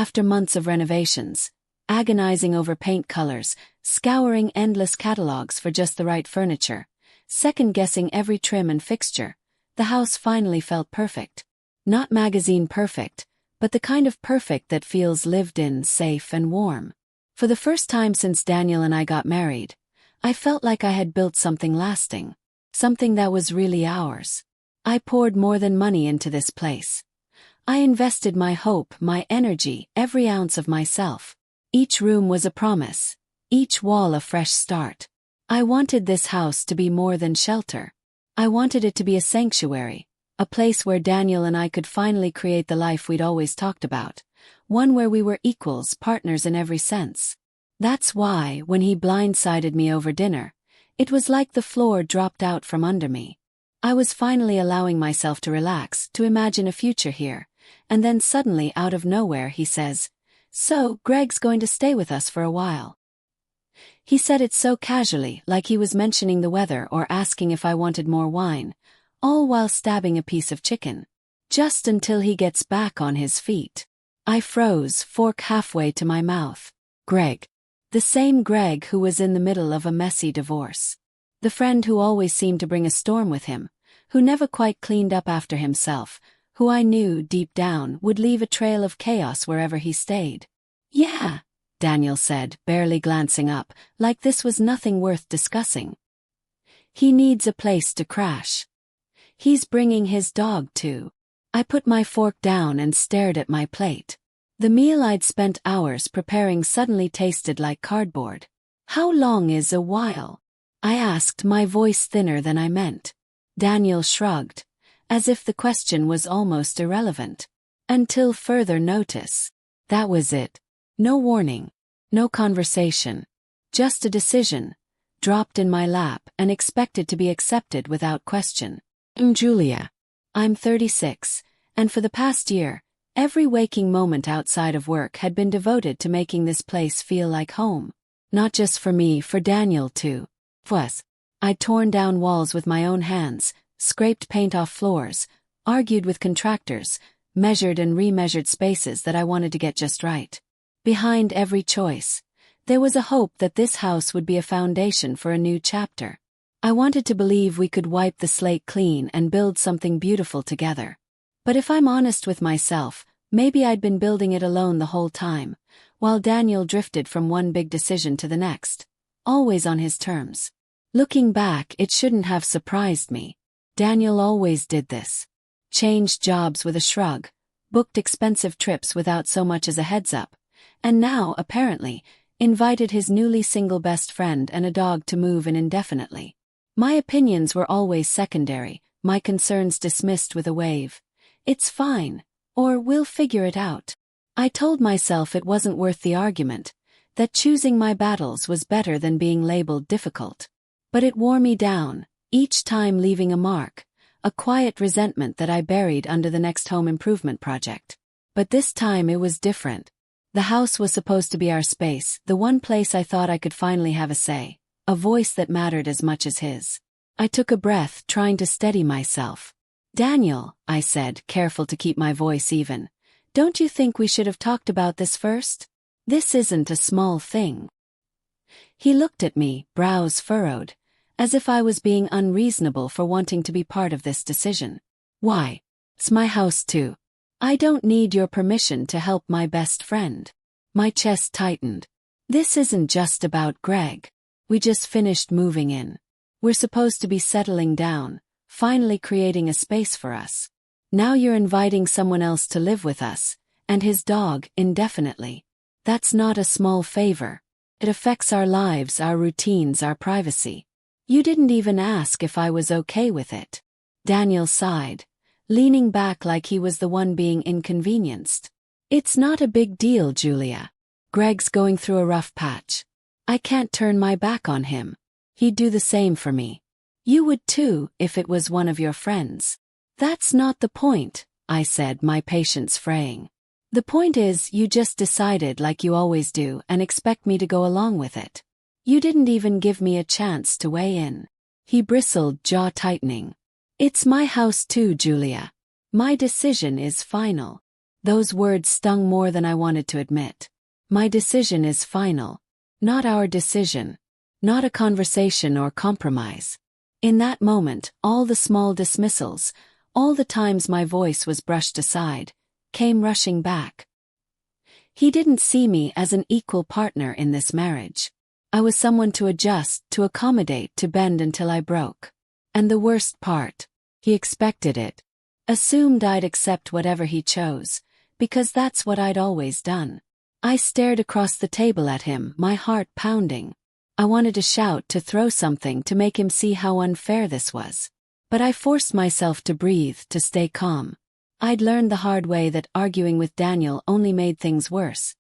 After months of renovations, agonizing over paint colors, scouring endless catalogs for just the right furniture, second-guessing every trim and fixture, the house finally felt perfect. Not magazine perfect, but the kind of perfect that feels lived in, safe and warm. For the first time since Daniel and I got married, I felt like I had built something lasting, something that was really ours. I poured more than money into this place. I invested my hope, my energy, every ounce of myself. Each room was a promise, each wall a fresh start. I wanted this house to be more than shelter. I wanted it to be a sanctuary, a place where Daniel and I could finally create the life we'd always talked about, one where we were equals, partners in every sense. That's why, when he blindsided me over dinner, it was like the floor dropped out from under me. I was finally allowing myself to relax, to imagine a future here, and then suddenly out of nowhere he says, "So, Greg's going to stay with us for a while." He said it so casually, like he was mentioning the weather or asking if I wanted more wine, all while stabbing a piece of chicken. Just until he gets back on his feet. I froze, fork halfway to my mouth. Greg. The same Greg who was in the middle of a messy divorce. The friend who always seemed to bring a storm with him, who never quite cleaned up after himself, who I knew, deep down, would leave a trail of chaos wherever he stayed. "Yeah," Daniel said, barely glancing up, like this was nothing worth discussing. "He needs a place to crash. He's bringing his dog too." I put my fork down and stared at my plate. The meal I'd spent hours preparing suddenly tasted like cardboard. "How long is a while?" I asked, my voice thinner than I meant. Daniel shrugged, as if the question was almost irrelevant. "Until further notice." That was it. No warning, no conversation, just a decision, dropped in my lap and expected to be accepted without question. Julia. I'm 36, and for the past year, every waking moment outside of work had been devoted to making this place feel like home. Not just for me, for Daniel too. Plus, I'd torn down walls with my own hands, scraped paint off floors, argued with contractors, measured and remeasured spaces that I wanted to get just right. Behind every choice, there was a hope that this house would be a foundation for a new chapter. I wanted to believe we could wipe the slate clean and build something beautiful together. But if I'm honest with myself, maybe I'd been building it alone the whole time, while Daniel drifted from one big decision to the next, always on his terms. Looking back, it shouldn't have surprised me. Daniel always did this. Changed jobs with a shrug, booked expensive trips without so much as a heads up, and now, apparently, invited his newly single best friend and a dog to move in indefinitely. My opinions were always secondary, my concerns dismissed with a wave. "It's fine," or "we'll figure it out." I told myself it wasn't worth the argument, that choosing my battles was better than being labeled difficult. But it wore me down, each time leaving a mark, a quiet resentment that I buried under the next home improvement project. But this time it was different. The house was supposed to be our space, the one place I thought I could finally have a say, a voice that mattered as much as his. I took a breath, trying to steady myself. "Daniel," I said, careful to keep my voice even, "don't you think we should have talked about this first? This isn't a small thing." He looked at me, brows furrowed, as if I was being unreasonable for wanting to be part of this decision. "Why? It's my house too. I don't need your permission to help my best friend." My chest tightened. "This isn't just about Greg. We just finished moving in. We're supposed to be settling down, finally creating a space for us. Now you're inviting someone else to live with us, and his dog, indefinitely. That's not a small favor. It affects our lives, our routines, our privacy. You didn't even ask if I was okay with it." Daniel sighed, leaning back like he was the one being inconvenienced. "It's not a big deal, Julia. Greg's going through a rough patch. I can't turn my back on him. He'd do the same for me. You would too, if it was one of your friends." "That's not the point," I said, my patience fraying. "The point is, you just decided like you always do and expect me to go along with it. You didn't even give me a chance to weigh in." He bristled, jaw tightening. "It's my house too, Julia. My decision is final." Those words stung more than I wanted to admit. My decision is final. Not our decision. Not a conversation or compromise. In that moment, all the small dismissals, all the times my voice was brushed aside, came rushing back. He didn't see me as an equal partner in this marriage. I was someone to adjust, to accommodate, to bend until I broke. And the worst part, he expected it. Assumed I'd accept whatever he chose, because that's what I'd always done. I stared across the table at him, my heart pounding. I wanted to shout, to throw something, to make him see how unfair this was. But I forced myself to breathe, to stay calm. I'd learned the hard way that arguing with Daniel only made things worse.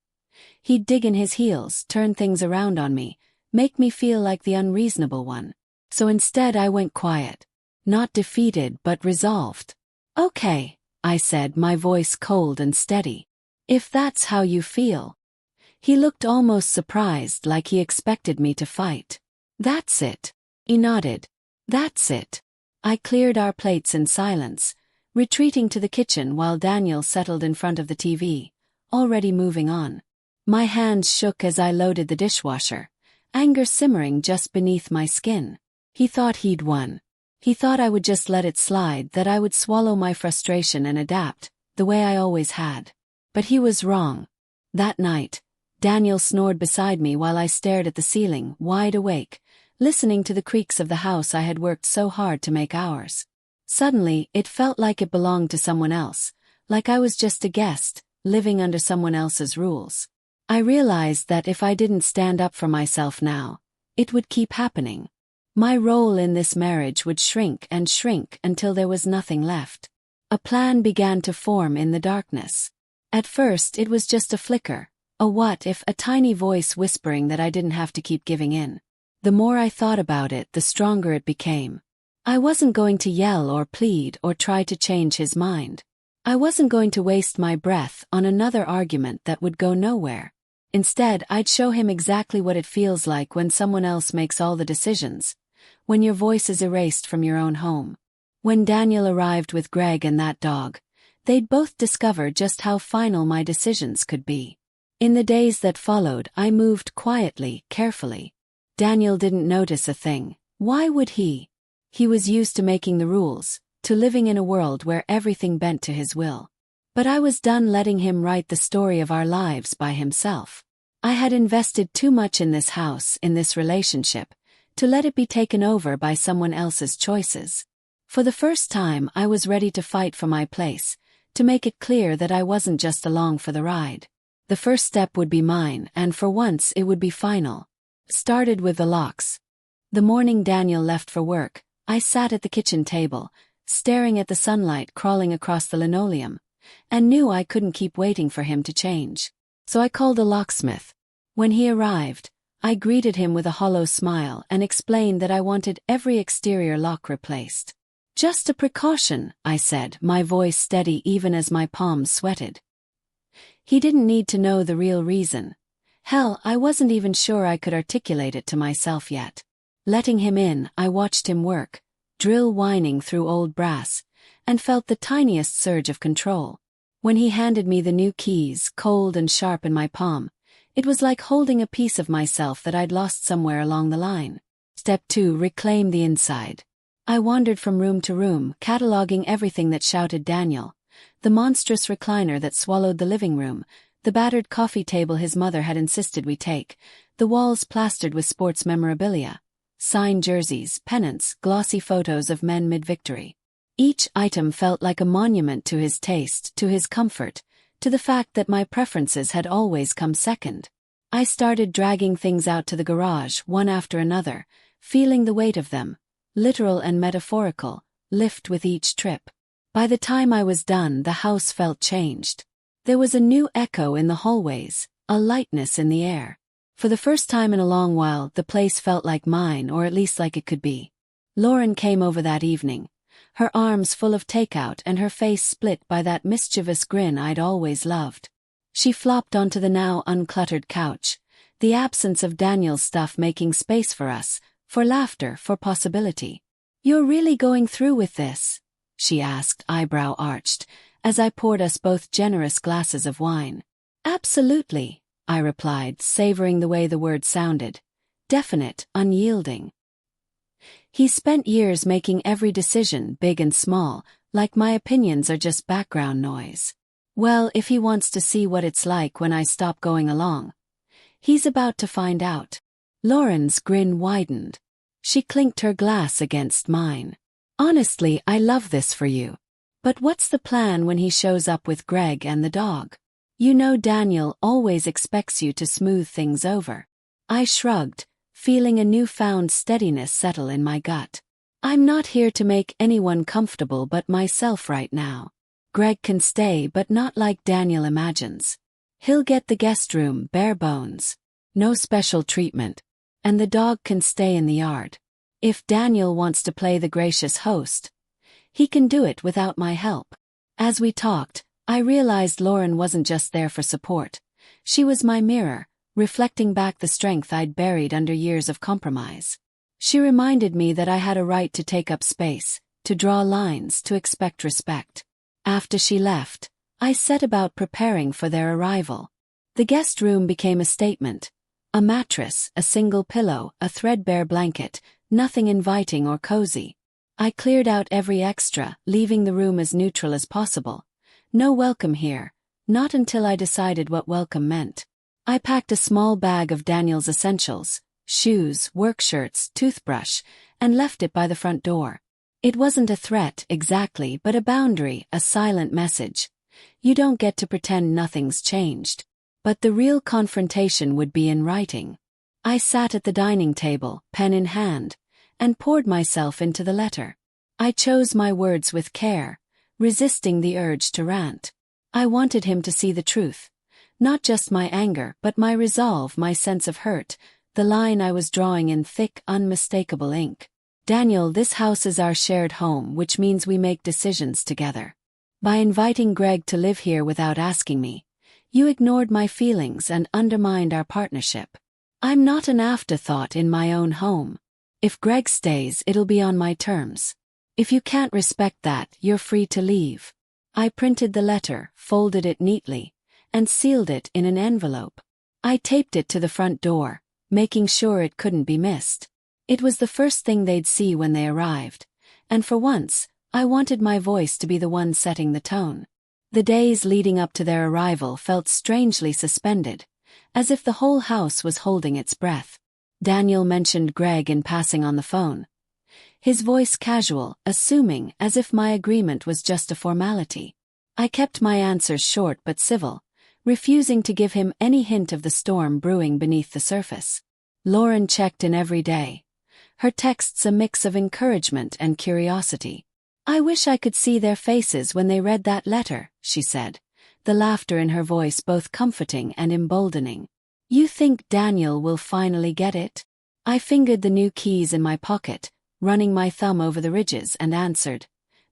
He'd dig in his heels, turn things around on me, make me feel like the unreasonable one. So instead I went quiet. Not defeated, but resolved. "Okay," I said, my voice cold and steady. "If that's how you feel." He looked almost surprised, like he expected me to fight. "That's it." He nodded. "That's it." I cleared our plates in silence, retreating to the kitchen while Daniel settled in front of the TV, already moving on. My hands shook as I loaded the dishwasher, anger simmering just beneath my skin. He thought he'd won. He thought I would just let it slide, that I would swallow my frustration and adapt, the way I always had. But he was wrong. That night, Daniel snored beside me while I stared at the ceiling, wide awake, listening to the creaks of the house I had worked so hard to make ours. Suddenly, it felt like it belonged to someone else, like I was just a guest, living under someone else's rules. I realized that if I didn't stand up for myself now, it would keep happening. My role in this marriage would shrink and shrink until there was nothing left. A plan began to form in the darkness. At first it was just a flicker, a what if, a tiny voice whispering that I didn't have to keep giving in. The more I thought about it, the stronger it became. I wasn't going to yell or plead or try to change his mind. I wasn't going to waste my breath on another argument that would go nowhere. Instead, I'd show him exactly what it feels like when someone else makes all the decisions, when your voice is erased from your own home. When Daniel arrived with Greg and that dog, they'd both discover just how final my decisions could be. In the days that followed, I moved quietly, carefully. Daniel didn't notice a thing. Why would he? He was used to making the rules, to living in a world where everything bent to his will. But I was done letting him write the story of our lives by himself. I had invested too much in this house, in this relationship, to let it be taken over by someone else's choices. For the first time, I was ready to fight for my place, to make it clear that I wasn't just along for the ride. The first step would be mine, and for once it would be final. Started with the locks. The morning Daniel left for work, I sat at the kitchen table, staring at the sunlight crawling across the linoleum, and knew I couldn't keep waiting for him to change. So I called a locksmith. When he arrived, I greeted him with a hollow smile and explained that I wanted every exterior lock replaced. "Just a precaution," I said, my voice steady even as my palms sweated. He didn't need to know the real reason. Hell, I wasn't even sure I could articulate it to myself yet. Letting him in, I watched him work, drill whining through old brass, and felt the tiniest surge of control. When he handed me the new keys, cold and sharp in my palm, it was like holding a piece of myself that I'd lost somewhere along the line. Step 2: reclaim the inside. I wandered from room to room, cataloging everything that shouted Daniel. The monstrous recliner that swallowed the living room, the battered coffee table his mother had insisted we take, the walls plastered with sports memorabilia, signed jerseys, pennants, glossy photos of men mid-victory. Each item felt like a monument to his taste, to his comfort, to the fact that my preferences had always come second. I started dragging things out to the garage, one after another, feeling the weight of them, literal and metaphorical, lift with each trip. By the time I was done, the house felt changed. There was a new echo in the hallways, a lightness in the air. For the first time in a long while, the place felt like mine, or at least like it could be. Lauren came over that evening, her arms full of takeout and her face split by that mischievous grin I'd always loved. She flopped onto the now uncluttered couch, the absence of Daniel's stuff making space for us, for laughter, for possibility. "You're really going through with this?" she asked, eyebrow arched, as I poured us both generous glasses of wine. Absolutely, I replied, savoring the way the word sounded. Definite, unyielding. He spent years making every decision, big and small, like my opinions are just background noise. Well, if he wants to see what it's like when I stop going along, he's about to find out. Lauren's grin widened. She clinked her glass against mine. Honestly, I love this for you. But what's the plan when he shows up with Greg and the dog? You know Daniel always expects you to smooth things over. I shrugged, feeling a newfound steadiness settle in my gut. I'm not here to make anyone comfortable but myself right now. Greg can stay, but not like Daniel imagines. He'll get the guest room, bare bones. No special treatment. And the dog can stay in the yard. If Daniel wants to play the gracious host, he can do it without my help. As we talked, I realized Lauren wasn't just there for support. She was my mirror, reflecting back the strength I'd buried under years of compromise. She reminded me that I had a right to take up space, to draw lines, to expect respect. After she left, I set about preparing for their arrival. The guest room became a statement. A mattress, a single pillow, a threadbare blanket, nothing inviting or cozy. I cleared out every extra, leaving the room as neutral as possible. No welcome here, not until I decided what welcome meant. I packed a small bag of Daniel's essentials, shoes, work shirts, toothbrush, and left it by the front door. It wasn't a threat exactly, but a boundary, a silent message. You don't get to pretend nothing's changed. But the real confrontation would be in writing. I sat at the dining table, pen in hand, and poured myself into the letter. I chose my words with care, resisting the urge to rant. I wanted him to see the truth. Not just my anger, but my resolve, my sense of hurt, the line I was drawing in thick, unmistakable ink. Daniel, this house is our shared home, which means we make decisions together. By inviting Greg to live here without asking me, you ignored my feelings and undermined our partnership. I'm not an afterthought in my own home. If Greg stays, it'll be on my terms. If you can't respect that, you're free to leave. I printed the letter, folded it neatly, and sealed it in an envelope. I taped it to the front door, making sure it couldn't be missed. It was the first thing they'd see when they arrived, and for once, I wanted my voice to be the one setting the tone. The days leading up to their arrival felt strangely suspended, as if the whole house was holding its breath. Daniel mentioned Greg in passing on the phone. His voice casual, assuming, as if my agreement was just a formality. I kept my answers short but civil, refusing to give him any hint of the storm brewing beneath the surface. Lauren checked in every day. Her texts a mix of encouragement and curiosity. I wish I could see their faces when they read that letter, she said, the laughter in her voice both comforting and emboldening. You think Daniel will finally get it? I fingered the new keys in my pocket, running my thumb over the ridges, and answered,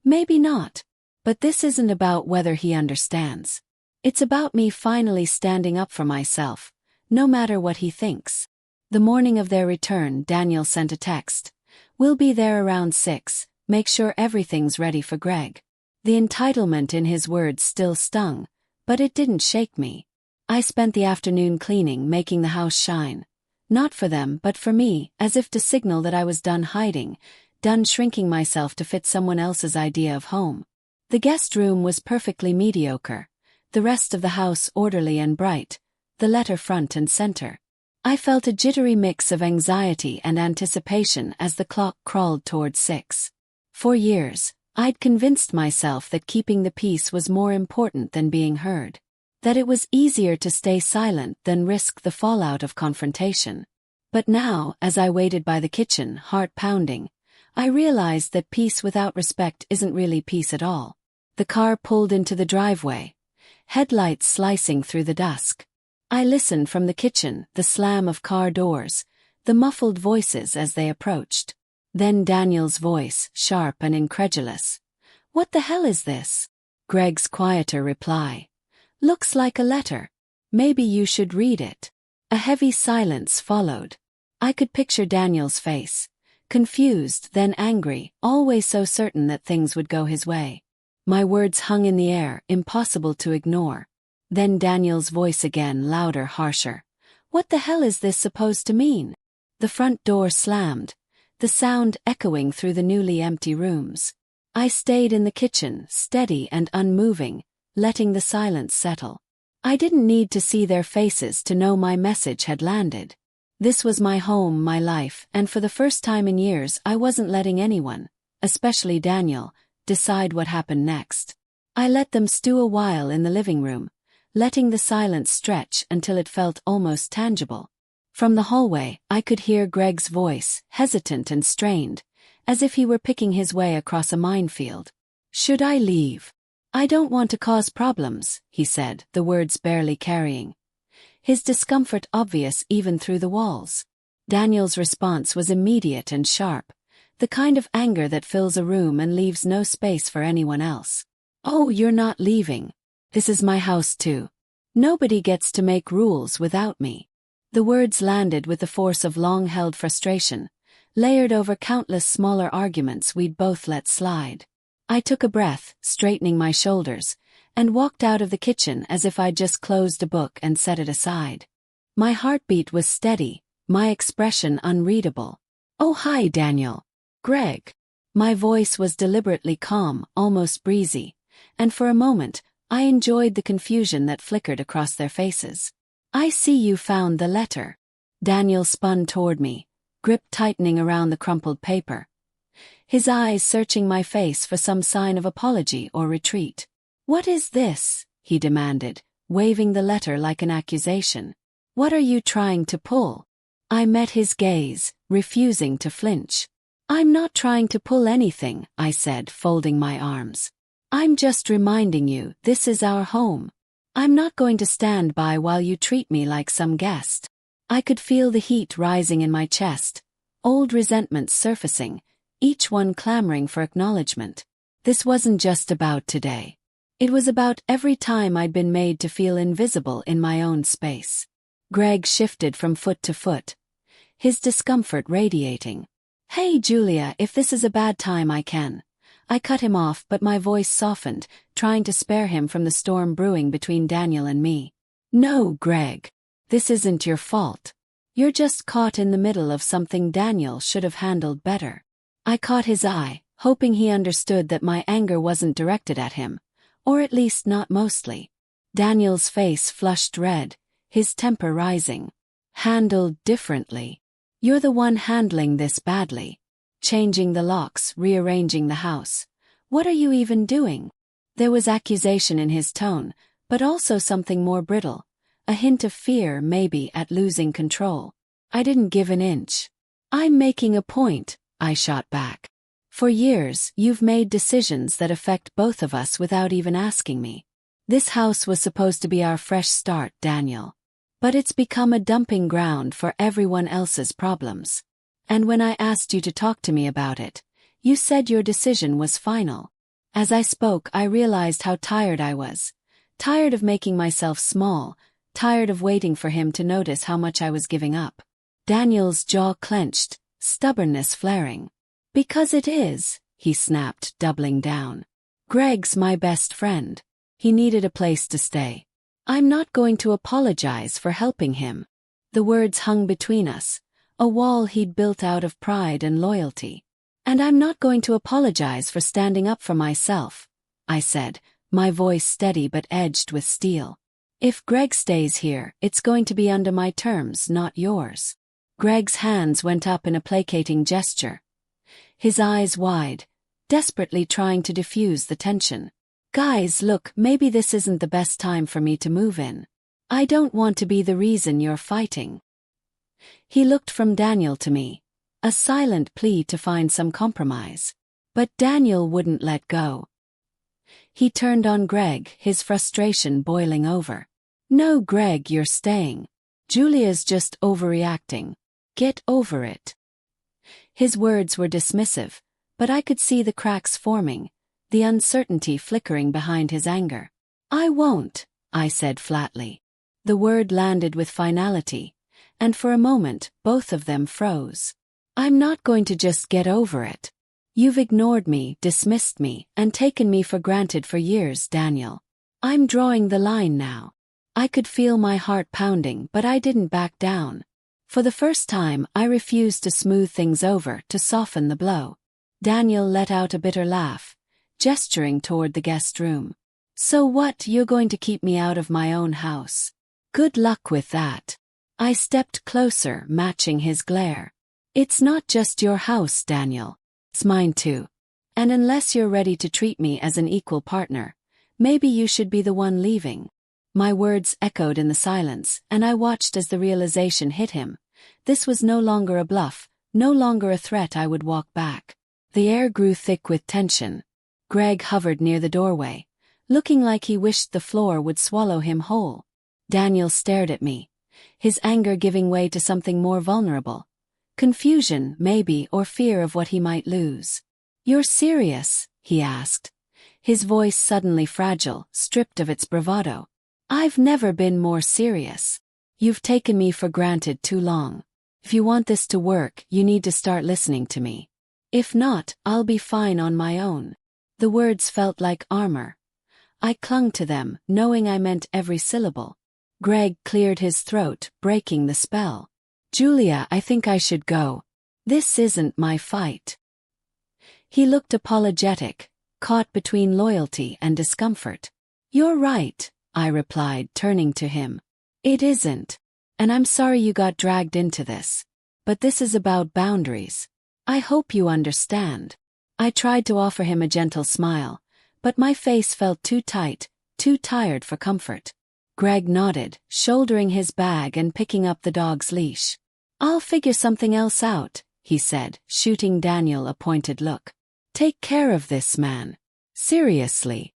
maybe not. But this isn't about whether he understands. It's about me finally standing up for myself, no matter what he thinks. The morning of their return, Daniel sent a text. We'll be there around 6. Make sure everything's ready for Greg. The entitlement in his words still stung, but it didn't shake me. I spent the afternoon cleaning, making the house shine. Not for them, but for me, as if to signal that I was done hiding, done shrinking myself to fit someone else's idea of home. The guest room was perfectly mediocre, the rest of the house orderly and bright, the letter front and center. I felt a jittery mix of anxiety and anticipation as the clock crawled toward 6. For years, I'd convinced myself that keeping the peace was more important than being heard. That it was easier to stay silent than risk the fallout of confrontation. But now, as I waited by the kitchen, heart pounding, I realized that peace without respect isn't really peace at all. The car pulled into the driveway, headlights slicing through the dusk. I listened from the kitchen, the slam of car doors, the muffled voices as they approached. Then Daniel's voice, sharp and incredulous. What the hell is this? Greg's quieter reply. Looks like a letter. Maybe you should read it. A heavy silence followed. I could picture Daniel's face. Confused, then angry, always so certain that things would go his way. My words hung in the air, impossible to ignore. Then Daniel's voice again, louder, harsher. What the hell is this supposed to mean? The front door slammed, the sound echoing through the newly empty rooms. I stayed in the kitchen, steady and unmoving, letting the silence settle. I didn't need to see their faces to know my message had landed. This was my home, my life, and for the first time in years I wasn't letting anyone, especially Daniel, decide what happened next. I let them stew a while in the living room, letting the silence stretch until it felt almost tangible. From the hallway, I could hear Greg's voice, hesitant and strained, as if he were picking his way across a minefield. Should I leave? I don't want to cause problems, he said, the words barely carrying. His discomfort obvious even through the walls. Daniel's response was immediate and sharp, the kind of anger that fills a room and leaves no space for anyone else. Oh, you're not leaving. This is my house too. Nobody gets to make rules without me. The words landed with the force of long-held frustration, layered over countless smaller arguments we'd both let slide. I took a breath, straightening my shoulders, and walked out of the kitchen as if I'd just closed a book and set it aside. My heartbeat was steady, my expression unreadable. Oh, hi, Daniel. Greg. My voice was deliberately calm, almost breezy, and for a moment, I enjoyed the confusion that flickered across their faces. I see you found the letter. Daniel spun toward me, grip tightening around the crumpled paper, his eyes searching my face for some sign of apology or retreat. What is this? He demanded, waving the letter like an accusation. What are you trying to pull? I met his gaze, refusing to flinch. I'm not trying to pull anything, I said, folding my arms. I'm just reminding you, this is our home. I'm not going to stand by while you treat me like some guest. I could feel the heat rising in my chest, old resentments surfacing, each one clamoring for acknowledgement. This wasn't just about today. It was about every time I'd been made to feel invisible in my own space. Greg shifted from foot to foot, his discomfort radiating. Hey Julia, if this is a bad time I can. I cut him off, but my voice softened, trying to spare him from the storm brewing between Daniel and me. No, Greg. This isn't your fault. You're just caught in the middle of something Daniel should have handled better. I caught his eye, hoping he understood that my anger wasn't directed at him, or at least not mostly. Daniel's face flushed red, his temper rising. Handled differently. You're the one handling this badly. Changing the locks, rearranging the house. What are you even doing? There was accusation in his tone, but also something more brittle. A hint of fear, maybe, at losing control. I didn't give an inch. I'm making a point, I shot back. For years, you've made decisions that affect both of us without even asking me. This house was supposed to be our fresh start, Daniel. But it's become a dumping ground for everyone else's problems. And when I asked you to talk to me about it, you said your decision was final. As I spoke, I realized how tired I was. Tired of making myself small, tired of waiting for him to notice how much I was giving up. Daniel's jaw clenched, stubbornness flaring. Because it is, he snapped, doubling down. Greg's my best friend. He needed a place to stay. I'm not going to apologize for helping him. The words hung between us, a wall he'd built out of pride and loyalty. And I'm not going to apologize for standing up for myself, I said, my voice steady but edged with steel. If Greg stays here, it's going to be under my terms, not yours. Greg's hands went up in a placating gesture, his eyes wide, desperately trying to diffuse the tension. Guys, look, maybe this isn't the best time for me to move in. I don't want to be the reason you're fighting. He looked from Daniel to me, a silent plea to find some compromise. But Daniel wouldn't let go. He turned on Greg, his frustration boiling over. No, Greg, you're staying. Julia's just overreacting. Get over it. His words were dismissive, but I could see the cracks forming, the uncertainty flickering behind his anger. I won't, I said flatly. The word landed with finality, and for a moment, both of them froze. I'm not going to just get over it. You've ignored me, dismissed me, and taken me for granted for years, Daniel. I'm drawing the line now. I could feel my heart pounding, but I didn't back down. For the first time, I refused to smooth things over, to soften the blow. Daniel let out a bitter laugh, gesturing toward the guest room. So what, you're going to keep me out of my own house? Good luck with that. I stepped closer, matching his glare. It's not just your house, Daniel. It's mine too. And unless you're ready to treat me as an equal partner, maybe you should be the one leaving. My words echoed in the silence, and I watched as the realization hit him. This was no longer a bluff, no longer a threat I would walk back. The air grew thick with tension. Greg hovered near the doorway, looking like he wished the floor would swallow him whole. Daniel stared at me, his anger giving way to something more vulnerable. Confusion, maybe, or fear of what he might lose. You're serious? He asked, his voice suddenly fragile, stripped of its bravado. I've never been more serious. You've taken me for granted too long. If you want this to work, you need to start listening to me. If not, I'll be fine on my own. The words felt like armor. I clung to them, knowing I meant every syllable. Greg cleared his throat, breaking the spell. Julia, I think I should go. This isn't my fight. He looked apologetic, caught between loyalty and discomfort. You're right, I replied, turning to him. It isn't. And I'm sorry you got dragged into this. But this is about boundaries. I hope you understand. I tried to offer him a gentle smile, but my face felt too tight, too tired for comfort. Greg nodded, shouldering his bag and picking up the dog's leash. I'll figure something else out, he said, shooting Daniel a pointed look. Take care of this man. Seriously.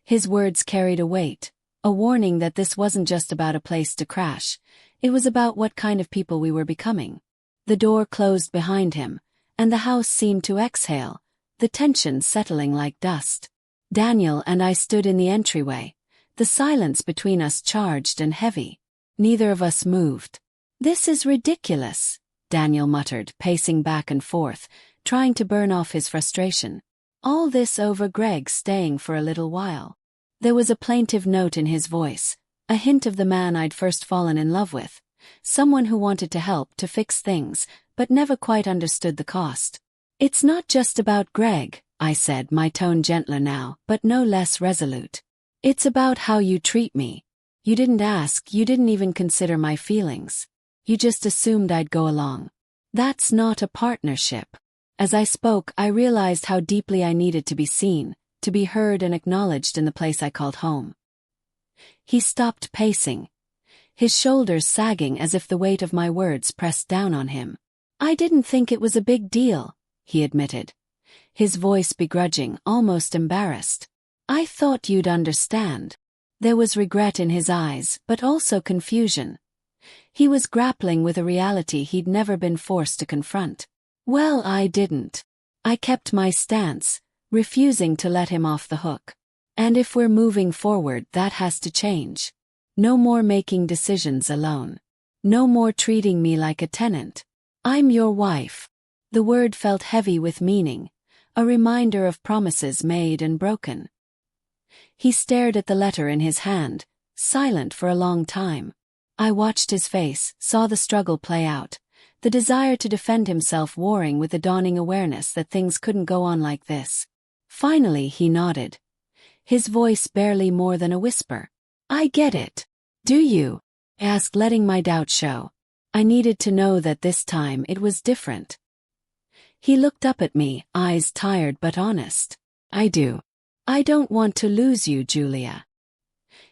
His words carried a weight, a warning that this wasn't just about a place to crash, it was about what kind of people we were becoming. The door closed behind him, and the house seemed to exhale, the tension settling like dust. Daniel and I stood in the entryway, the silence between us charged and heavy. Neither of us moved. This is ridiculous, Daniel muttered, pacing back and forth, trying to burn off his frustration. All this over Greg staying for a little while. There was a plaintive note in his voice, a hint of the man I'd first fallen in love with, someone who wanted to help, to fix things, but never quite understood the cost. It's not just about Greg, I said, my tone gentler now, but no less resolute. It's about how you treat me. You didn't ask, you didn't even consider my feelings. You just assumed I'd go along. That's not a partnership. As I spoke, I realized how deeply I needed to be seen, to be heard and acknowledged in the place I called home. He stopped pacing, his shoulders sagging as if the weight of my words pressed down on him. I didn't think it was a big deal, he admitted, his voice begrudging, almost embarrassed. I thought you'd understand. There was regret in his eyes, but also confusion. He was grappling with a reality he'd never been forced to confront. Well, I didn't. I kept my stance, refusing to let him off the hook. And if we're moving forward, that has to change. No more making decisions alone. No more treating me like a tenant. I'm your wife. The word felt heavy with meaning, a reminder of promises made and broken. He stared at the letter in his hand, silent for a long time. I watched his face, saw the struggle play out, the desire to defend himself warring with the dawning awareness that things couldn't go on like this. Finally he nodded, his voice barely more than a whisper. I get it. Do you? I asked, letting my doubt show. I needed to know that this time it was different. He looked up at me, eyes tired but honest. I do. I don't want to lose you, Julia.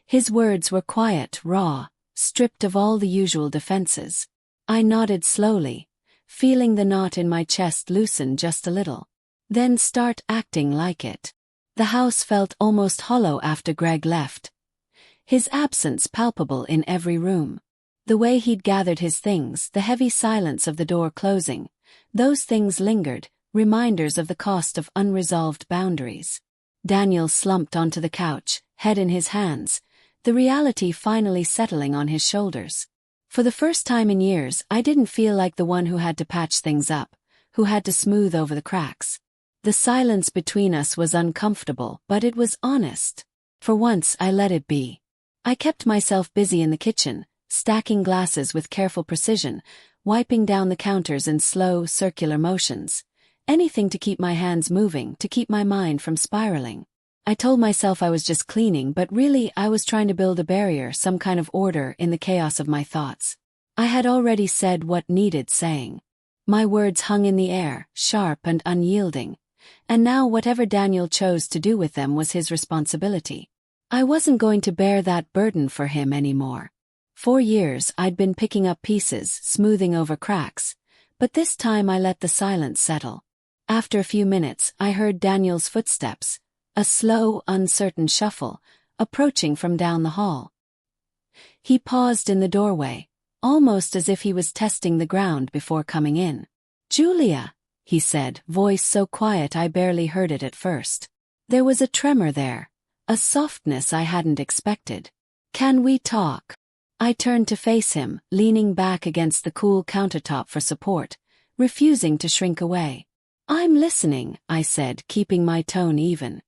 His words were quiet, raw, stripped of all the usual defenses. I nodded slowly, feeling the knot in my chest loosen just a little. Then start acting like it. The house felt almost hollow after Greg left, his absence palpable in every room. The way he'd gathered his things, the heavy silence of the door closing, those things lingered, reminders of the cost of unresolved boundaries. Daniel slumped onto the couch, head in his hands, the reality finally settling on his shoulders. For the first time in years, I didn't feel like the one who had to patch things up, who had to smooth over the cracks. The silence between us was uncomfortable, but it was honest. For once, I let it be. I kept myself busy in the kitchen, stacking glasses with careful precision, wiping down the counters in slow, circular motions. Anything to keep my hands moving, to keep my mind from spiraling. I told myself I was just cleaning, but really I was trying to build a barrier, some kind of order in the chaos of my thoughts. I had already said what needed saying. My words hung in the air, sharp and unyielding. And now whatever Daniel chose to do with them was his responsibility. I wasn't going to bear that burden for him anymore. For years I'd been picking up pieces, smoothing over cracks, but this time I let the silence settle. After a few minutes, I heard Daniel's footsteps, a slow, uncertain shuffle, approaching from down the hall. He paused in the doorway, almost as if he was testing the ground before coming in. "Julia," he said, voice so quiet I barely heard it at first. There was a tremor there, a softness I hadn't expected. "Can we talk?" I turned to face him, leaning back against the cool countertop for support, refusing to shrink away. "I'm listening," I said, keeping my tone even.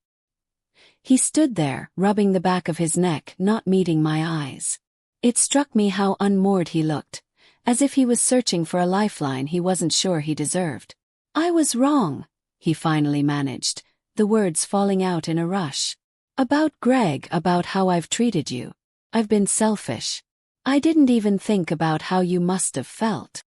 He stood there, rubbing the back of his neck, not meeting my eyes. It struck me how unmoored he looked, as if he was searching for a lifeline he wasn't sure he deserved. "I was wrong," he finally managed, the words falling out in a rush. "About Greg, about how I've treated you. I've been selfish. I didn't even think about how you must have felt."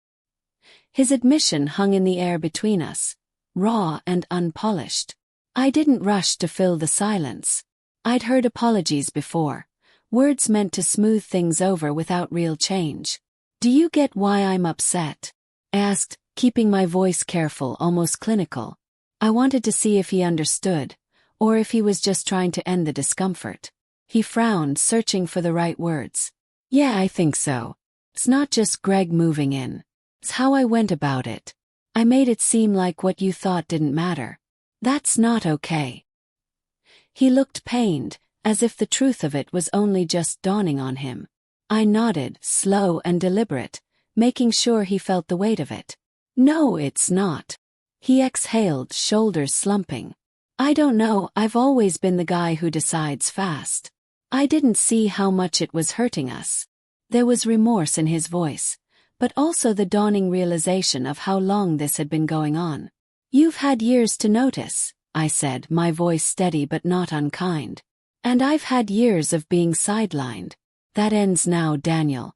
His admission hung in the air between us, raw and unpolished. I didn't rush to fill the silence. I'd heard apologies before, words meant to smooth things over without real change. "Do you get why I'm upset?" I asked, keeping my voice careful, almost clinical. I wanted to see if he understood, or if he was just trying to end the discomfort. He frowned, searching for the right words. "Yeah, I think so. It's not just Greg moving in. It's how I went about it. I made it seem like what you thought didn't matter. That's not okay." He looked pained, as if the truth of it was only just dawning on him. I nodded, slow and deliberate, making sure he felt the weight of it. "No, it's not." He exhaled, shoulders slumping. "I don't know, I've always been the guy who decides fast. I didn't see how much it was hurting us." There was remorse in his voice, but also the dawning realization of how long this had been going on. "You've had years to notice," I said, my voice steady but not unkind. "And I've had years of being sidelined. That ends now, Daniel.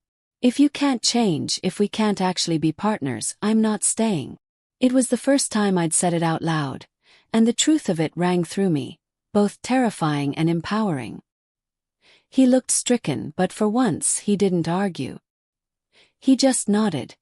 If you can't change, if we can't actually be partners, I'm not staying." It was the first time I'd said it out loud, and the truth of it rang through me, both terrifying and empowering. He looked stricken, but for once he didn't argue. He just nodded,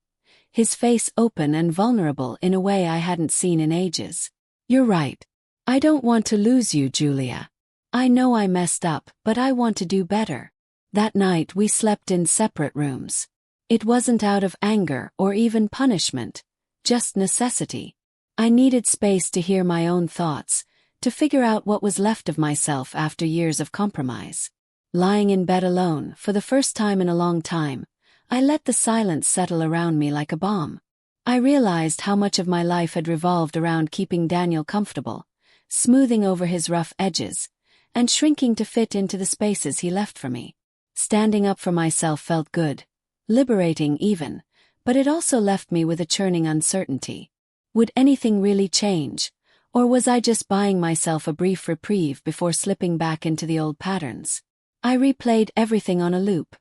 his face open and vulnerable in a way I hadn't seen in ages. "You're right. I don't want to lose you, Julia. I know I messed up, but I want to do better." That night we slept in separate rooms. It wasn't out of anger or even punishment, just necessity. I needed space to hear my own thoughts, to figure out what was left of myself after years of compromise. Lying in bed alone, for the first time in a long time, I let the silence settle around me like a bomb. I realized how much of my life had revolved around keeping Daniel comfortable, smoothing over his rough edges, and shrinking to fit into the spaces he left for me. Standing up for myself felt good, liberating even, but it also left me with a churning uncertainty. Would anything really change, or was I just buying myself a brief reprieve before slipping back into the old patterns? I replayed everything on a loop.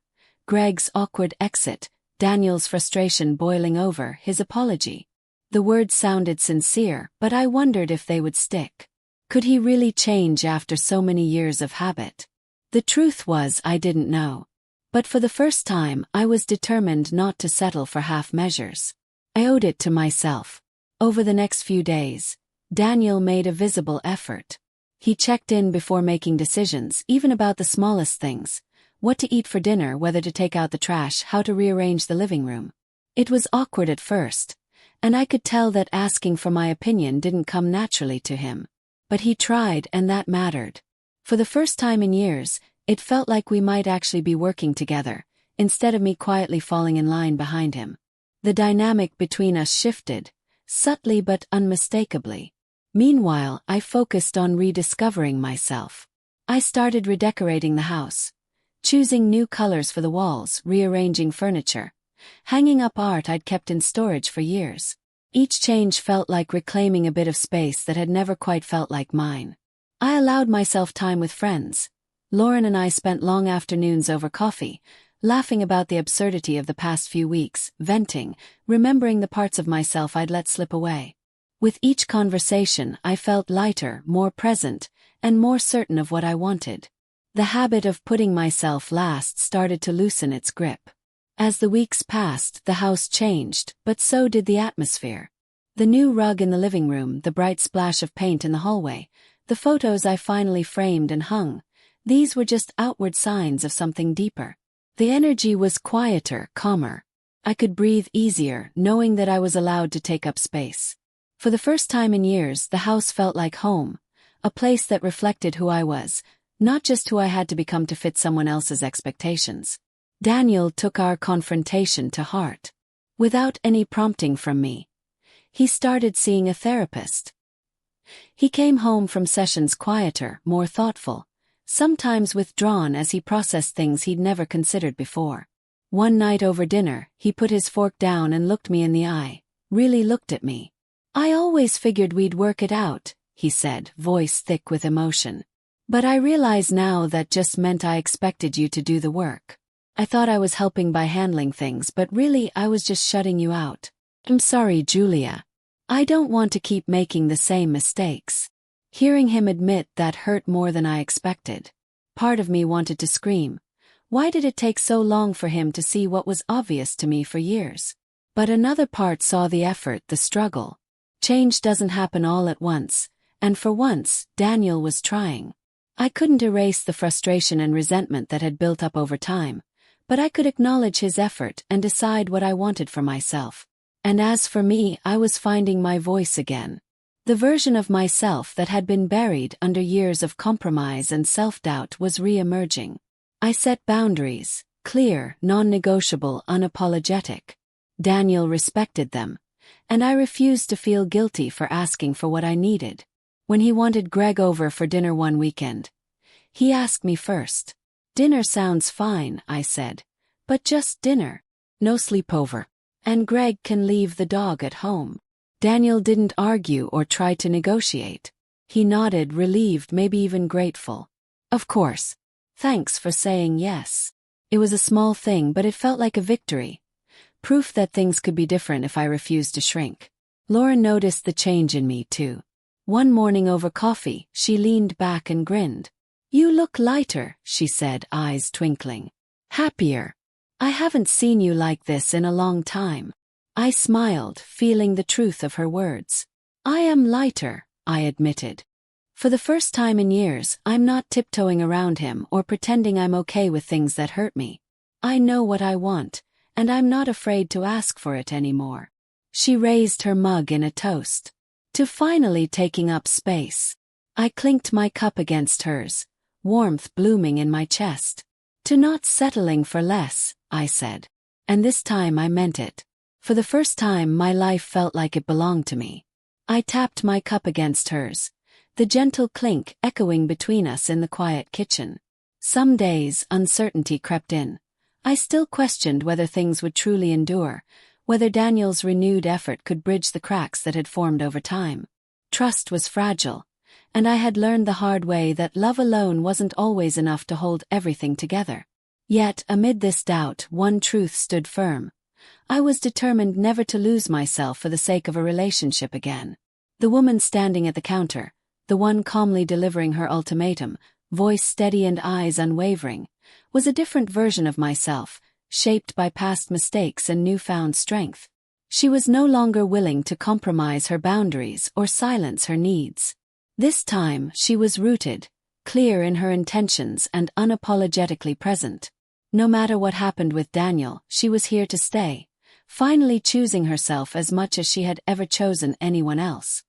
Greg's awkward exit, Daniel's frustration boiling over, his apology. The words sounded sincere, but I wondered if they would stick. Could he really change after so many years of habit? The truth was I didn't know. But for the first time I was determined not to settle for half measures. I owed it to myself. Over the next few days, Daniel made a visible effort. He checked in before making decisions, even about the smallest things. What to eat for dinner, whether to take out the trash, how to rearrange the living room. It was awkward at first, and I could tell that asking for my opinion didn't come naturally to him. But he tried, and that mattered. For the first time in years, it felt like we might actually be working together, instead of me quietly falling in line behind him. The dynamic between us shifted, subtly but unmistakably. Meanwhile, I focused on rediscovering myself. I started redecorating the house, choosing new colors for the walls, rearranging furniture, hanging up art I'd kept in storage for years. Each change felt like reclaiming a bit of space that had never quite felt like mine. I allowed myself time with friends. Lauren and I spent long afternoons over coffee, laughing about the absurdity of the past few weeks, venting, remembering the parts of myself I'd let slip away. With each conversation, I felt lighter, more present, and more certain of what I wanted. The habit of putting myself last started to loosen its grip. As the weeks passed, the house changed, but so did the atmosphere. The new rug in the living room, the bright splash of paint in the hallway, the photos I finally framed and hung, these were just outward signs of something deeper. The energy was quieter, calmer. I could breathe easier, knowing that I was allowed to take up space. For the first time in years, the house felt like home, a place that reflected who I was, not just who I had to become to fit someone else's expectations. Daniel took our confrontation to heart. Without any prompting from me, he started seeing a therapist. He came home from sessions quieter, more thoughtful, sometimes withdrawn as he processed things he'd never considered before. One night over dinner, he put his fork down and looked me in the eye, really looked at me. "I always figured we'd work it out," he said, voice thick with emotion. "But I realize now that just meant I expected you to do the work. I thought I was helping by handling things, but really I was just shutting you out. I'm sorry, Julia. I don't want to keep making the same mistakes." Hearing him admit that hurt more than I expected. Part of me wanted to scream. Why did it take so long for him to see what was obvious to me for years? But another part saw the effort, the struggle. Change doesn't happen all at once, and for once, Daniel was trying. I couldn't erase the frustration and resentment that had built up over time, but I could acknowledge his effort and decide what I wanted for myself. And as for me, I was finding my voice again. The version of myself that had been buried under years of compromise and self-doubt was re-emerging. I set boundaries, clear, non-negotiable, unapologetic. Daniel respected them, and I refused to feel guilty for asking for what I needed. When he wanted Greg over for dinner one weekend, he asked me first. "Dinner sounds fine," I said. "But just dinner. No sleepover. And Greg can leave the dog at home." Daniel didn't argue or try to negotiate. He nodded, relieved, maybe even grateful. "Of course. Thanks for saying yes." It was a small thing, but it felt like a victory. Proof that things could be different if I refused to shrink. Lauren noticed the change in me, too. One morning over coffee, she leaned back and grinned. "You look lighter," she said, eyes twinkling. "Happier. I haven't seen you like this in a long time." I smiled, feeling the truth of her words. "I am lighter," I admitted. For the first time in years, I'm not tiptoeing around him or pretending I'm okay with things that hurt me. I know what I want, and I'm not afraid to ask for it anymore. She raised her mug in a toast. To finally taking up space. I clinked my cup against hers, warmth blooming in my chest. To not settling for less, I said. And this time I meant it. For the first time my life felt like it belonged to me. I tapped my cup against hers, the gentle clink echoing between us in the quiet kitchen. Some days uncertainty crept in. I still questioned whether things would truly endure, whether Daniel's renewed effort could bridge the cracks that had formed over time. Trust was fragile, and I had learned the hard way that love alone wasn't always enough to hold everything together. Yet, amid this doubt, one truth stood firm. I was determined never to lose myself for the sake of a relationship again. The woman standing at the counter, the one calmly delivering her ultimatum, voice steady and eyes unwavering, was a different version of myself, shaped by past mistakes and newfound strength. She was no longer willing to compromise her boundaries or silence her needs. This time she was rooted, clear in her intentions and unapologetically present. No matter what happened with Daniel, she was here to stay, finally choosing herself as much as she had ever chosen anyone else.